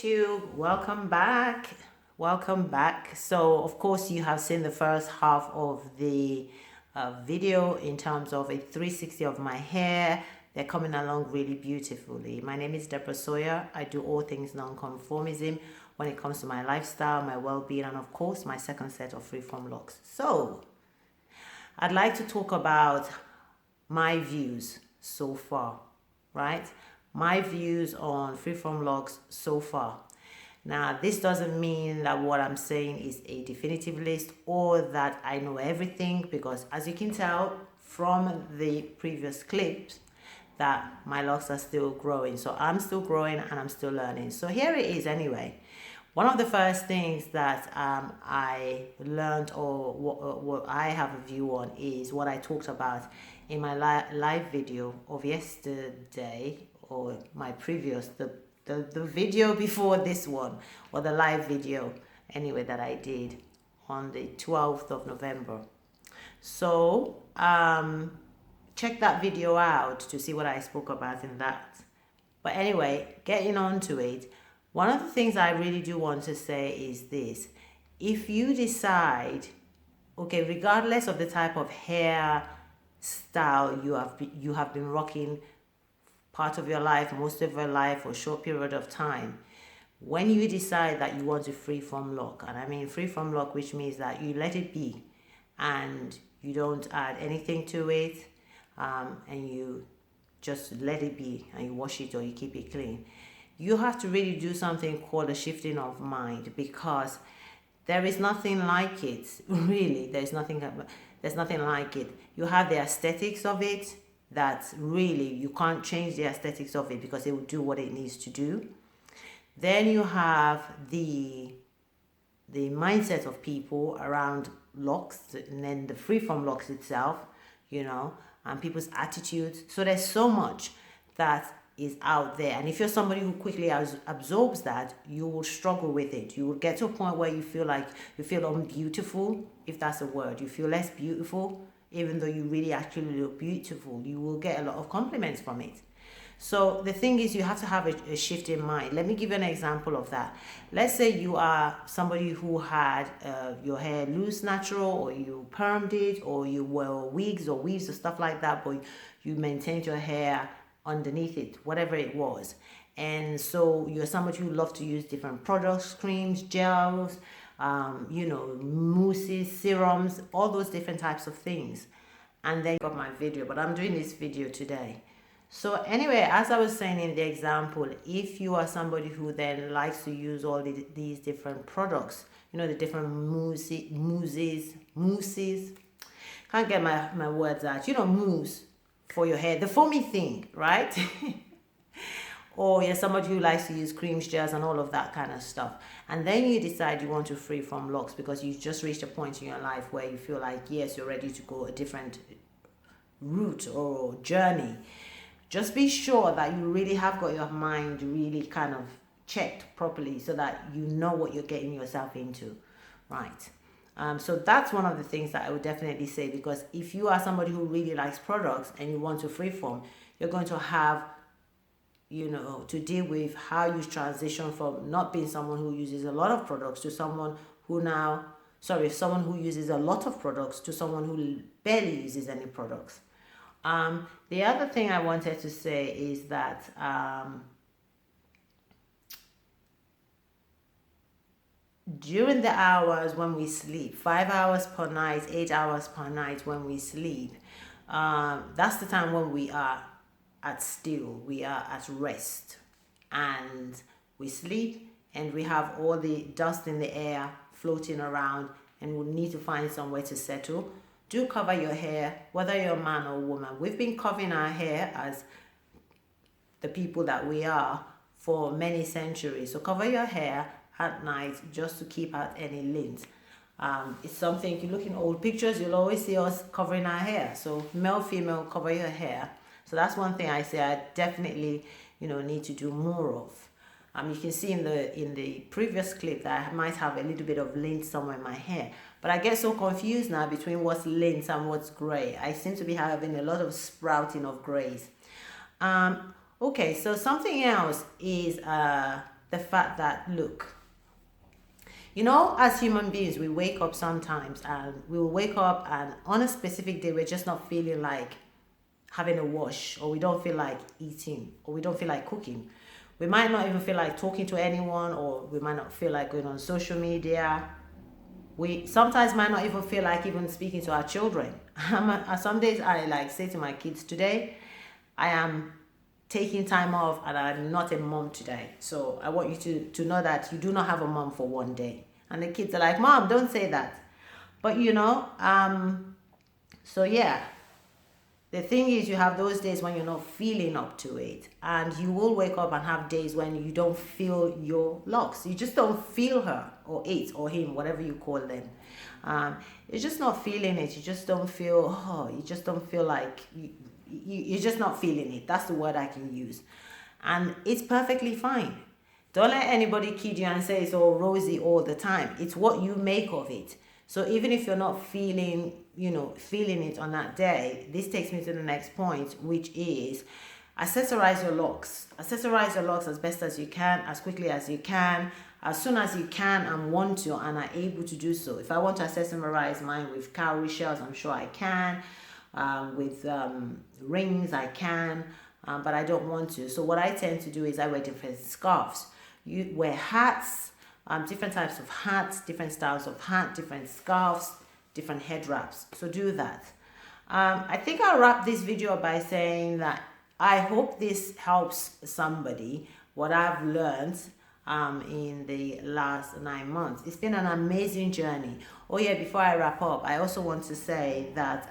YouTube, welcome back. Welcome back. So of course you have seen the first half of the video in terms of a 360 of my hair. They're coming along really beautifully. My name is Deborah Sawyer. I do all things non-conformism when it comes to my lifestyle, my well-being, and of course my second set of Freeform Locs. So I'd like to talk about my views so far, right? My views on Freeform Locs so far. Now, this doesn't mean that what I'm saying is a definitive list or that I know everything, because as you can tell from the previous clips that my locks are still growing. So I'm still growing and I'm still learning. So here it is anyway. One of the first things that I learned, or what I have a view on, is what I talked about in my live video of yesterday, or my previous, the video before this one, or the live video anyway that I did on the 12th of November. So check that video out to see what I spoke about in that. But anyway, getting on to it, one of the things I really do want to say is this: if you decide, okay, regardless of the type of hair style you have been rocking part of your life, most of your life, or short period of time, when you decide that you want to freeform lock, and I mean freeform lock, which means that you let it be and you don't add anything to it, and you just let it be and you wash it or you keep it clean, you have to really do something called a shifting of mind, because there is nothing like it. Really, there's nothing like it. You have the aesthetics of it, that really you can't change the aesthetics of it because it will do what it needs to do. Then you have the mindset of people around locks, and then the freeform locks itself, and people's attitudes. So there's so much that is out there, and if you're somebody who quickly absorbs that, you will struggle with it. You will get to a point where you feel unbeautiful, if that's a word. You feel less beautiful, even though you really actually look beautiful. You will get a lot of compliments from it. So the thing is, you have to have a shift in mind. Let me give you an example of that. Let's say you are somebody who had your hair loose, natural, or you permed it, or you wore wigs or weaves or stuff like that, but you maintained your hair underneath it, whatever it was. And so you're somebody who loves to use different products, creams, gels, mousses, serums, all those different types of things. And then got my video, but I'm doing this video today. So anyway, as I was saying in the example, if you are somebody who then likes to use all these different products, the different mousses, can't get my words out, mousse for your hair, the foamy thing, right? Or you're somebody who likes to use creams, gels, and all of that kind of stuff. And then you decide you want to freeform locks because you've just reached a point in your life where you feel like, yes, you're ready to go a different route or journey. Just be sure that you really have got your mind really kind of checked properly, so that you know what you're getting yourself into, right? So that's one of the things that I would definitely say, because if you are somebody who really likes products and you want to freeform, you're going to have to deal with how you transition from not being someone who uses a lot of products to someone who someone who uses a lot of products to someone who barely uses any products. The other thing I wanted to say is that during the hours when we sleep, 5 hours per night, 8 hours per night when we sleep, that's the time when we are we are at rest, and we sleep, and we have all the dust in the air floating around, and we need to find somewhere to settle. Do cover your hair, whether you're a man or a woman. We've been covering our hair as the people that we are for many centuries. So cover your hair at night just to keep out any lint. It's something, if you look in old pictures, you'll always see us covering our hair. So male, female, cover your hair. So that's one thing I say I definitely, need to do more of. You can see in the previous clip that I might have a little bit of lint somewhere in my hair, but I get so confused now between what's lint and what's gray. I seem to be having a lot of sprouting of grays. Okay, so something else is the fact that, look, you know, as human beings, we wake up sometimes and we will wake up and on a specific day, we're just not feeling like having a wash, or we don't feel like eating, or we don't feel like cooking. We might not even feel like talking to anyone, or we might not feel like going on social media. We sometimes might not even feel like even speaking to our children. Some days I like say to my kids, today I am taking time off and I'm not a mom today. So I want you to know that you do not have a mom for one day. And the kids are like, Mom, don't say that. But you know, so yeah, the thing is, you have those days when you're not feeling up to it, and you will wake up and have days when you don't feel your locks. You just don't feel her or it or him, whatever you call them. You're just not feeling it. You just don't feel, you just don't feel like, you're just not feeling it. That's the word I can use. And it's perfectly fine. Don't let anybody kid you and say it's all rosy all the time. It's what you make of it. So even if you're not feeling it on that day, this takes me to the next point, which is accessorize your locks. Accessorize your locks as best as you can, as quickly as you can, as soon as you can and want to and are able to do so. If I want to accessorize mine with cowrie shells, I'm sure I can. With rings, I can, but I don't want to. So what I tend to do is I wear different scarves. You wear hats, different types of hats, different styles of hat, different scarves, different head wraps. So do that. I think I'll wrap this video by saying that I hope this helps somebody, what I've learned in the last 9 months. It's been an amazing journey. Oh yeah, before I wrap up, I also want to say that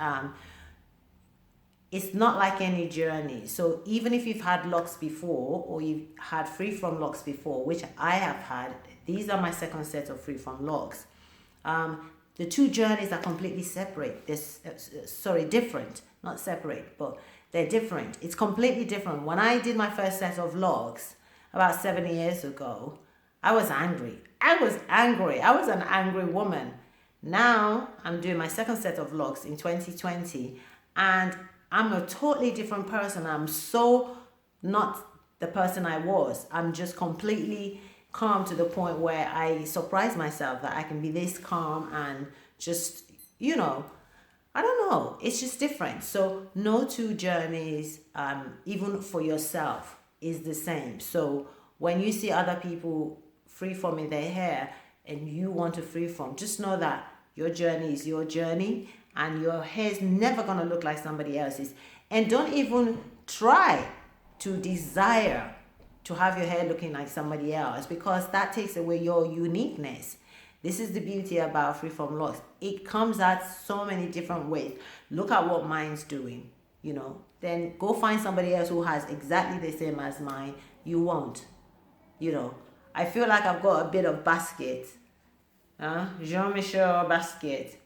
it's not like any journey. So even if you've had locks before, or you've had Freeform Locs before, which I have had, these are my second set of Freeform Locs. The two journeys are completely separate. Different, not separate, but they're different. It's completely different. When I did my first set of locks about 7 years ago, I was angry. I was an angry woman. Now I'm doing my second set of locks in 2020, and I'm a totally different person. I'm so not the person I was. I'm just completely calm to the point where I surprise myself that I can be this calm and just, I don't know. It's just different. So no two journeys, even for yourself, is the same. So when you see other people freeforming their hair and you want to freeform, just know that your journey is your journey, and your hair is never going to look like somebody else's. And don't even try to desire to have your hair looking like somebody else, because that takes away your uniqueness. This is the beauty about Freeform Locs. It comes out so many different ways. Look at what mine's doing, Then go find somebody else who has exactly the same as mine. You won't, I feel like I've got a bit of basket. Jean-Michel Basket.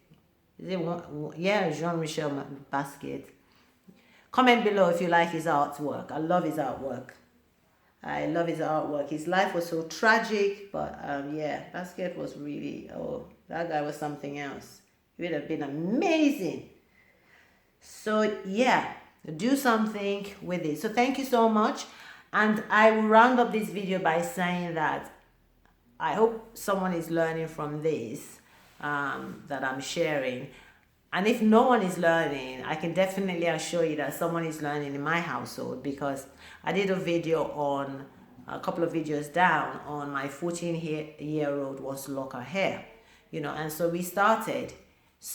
Is it one? Yeah, Jean-Michel Basket. Comment below if you like his artwork. I love his artwork. His life was so tragic, but Basket was really, that guy was something else. He would have been amazing. So yeah, do something with it. So thank you so much. And I will round up this video by saying that I hope someone is learning from this that I'm sharing. And if no one is learning, I can definitely assure you that someone is learning in my household, because I did a video on, a couple of videos down, on my 14-year-old wants to lock her hair, and so we started.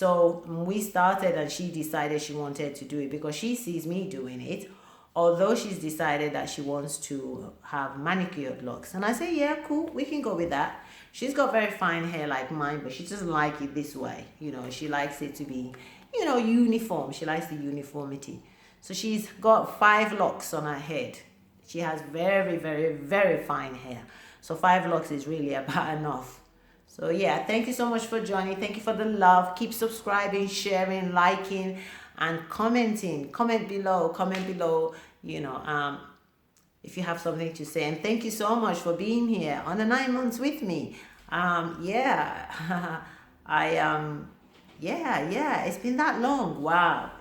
And she decided she wanted to do it because she sees me doing it, although she's decided that she wants to have manicured locks. And I say, yeah, cool, we can go with that. She's got very fine hair like mine, but she doesn't like it this way. She likes it to be, uniform. She likes the uniformity. So she's got 5 locks on her head. She has very, very, very fine hair. So 5 locks is really about enough. So yeah, thank you so much for joining. Thank you for the love. Keep subscribing, sharing, liking, and commenting. Comment below, if you have something to say. And thank you so much for being here on the 9 months with me. It's been that long. Wow.